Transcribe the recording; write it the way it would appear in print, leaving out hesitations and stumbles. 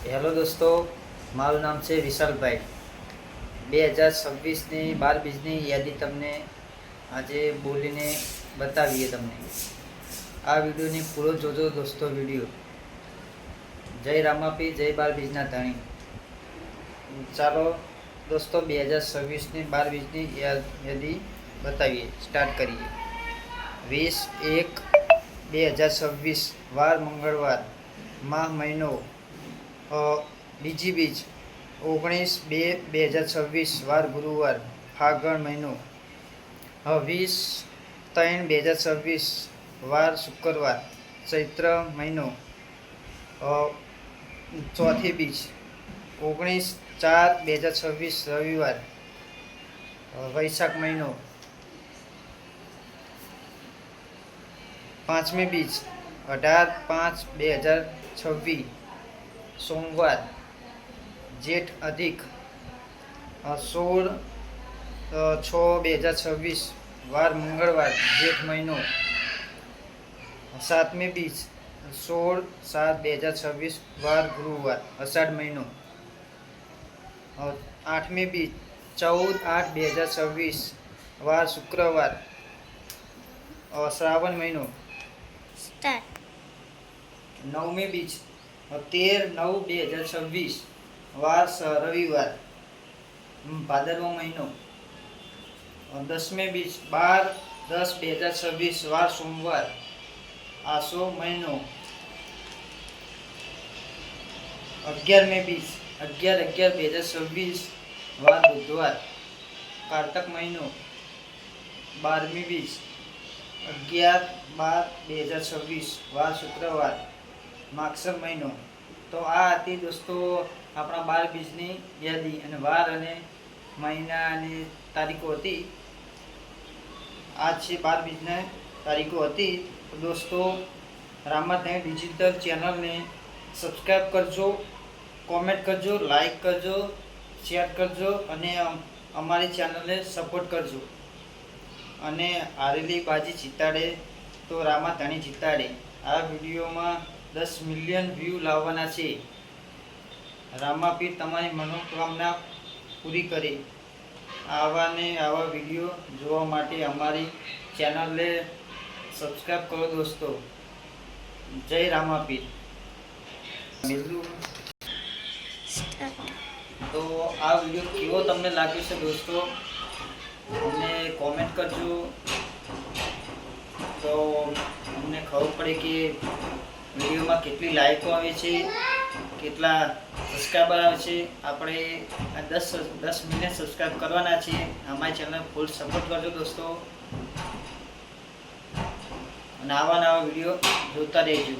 Hello દોસ્તો, મારું નામ છે વિશાલભાઈ. 2026ની 12 બીજની યાદી તમને આજે બોલીને બતાવીએ. તમને આ વિડીયોની પૂરો જોજો દોસ્તો. વિડીયો જય રામાપી, જય 12 બીજના ધણી. ચાલો દોસ્તો, 2026ની 12 બીજની યાદી બતાવીએ. સ્ટાર્ટ કરીએ. 20/1/2026 વાર મંગળવાર, માહ મહિનો બીજી બીજ. 19/2/2026 વાર ગુરુવાર, ફાગણ મહિનો. 20/3/2026 વાર શુક્રવાર, ચૈત્ર મહિનો. ચોથી બીજ 19/4/2026 રવિવાર, વૈશાખ મહિનો. પાંચમી બીજ 18/5/2026 સોમવાર, જેઠ અધિક. 16/6/2026 વાર મંગળવાર, જેઠ મહિનો. સાતમી બીજ 16/7/2026 વાર ગુરુવાર, અષાઢ મહિનો. આઠમી બીજ 14/8/2026 વાર શુક્રવાર, શ્રાવણ મહિનો. નવમી બીજ 13/9/2026 વાર રવિવાર, ભાદરવો મહિનો. દસમી બીજ 12/10/2026 વાર સોમવાર, આસો મહિનો. 11મી બીજ 11/11/2026 વાર બુધવાર, કારતક મહિનો. 12મી બીજ 11/12/2026 વાર શુક્રવાર, માગસર મહિનો. તો આ હતી દોસ્તો આપણા 12 બીજની યાદી, અને વાર અને મહિના અને તારીખો હતી. આ છે 12 બીજની તારીખો હતી. તો દોસ્તો, રામાધણી ડિજિટલ ચેનલને સબસ્ક્રાઈબ કરજો, કોમેન્ટ કરજો, લાઈક કરજો, શેર કરજો, અને અમારી ચેનલને સપોર્ટ કરજો. અને હારેલી બાજી જીતાડે તો રામાધણી જીતાડે. આ વિડીયોમાં 10 મિલિયન વ્યૂ લાવવાના છે. રામાપીર તમારી મનોકામના પૂરી કરે. આવા વિડીયો જોવા માટે અમારી ચેનલને સબસ્ક્રાઈબ કરો દોસ્તો. જય રામાપીર. તો આ વિડીયો કેવો તમને લાગ્યો છે દોસ્તો, અમને કોમેન્ટ કરજો. તો અમને ખબર પડે કે વિડીયોમાં કેટલી લાઈકો આવે છે, કેટલા સબસ્ક્રાઈબર આવે છે. આપણે 10 મિલિયન સબસ્ક્રાઈબ કરવાના છે. અમારી ચેનલ ફૂલ સપોર્ટ કરજો દોસ્તો, અને આવા નવા વિડીયો જોતા રહેજો.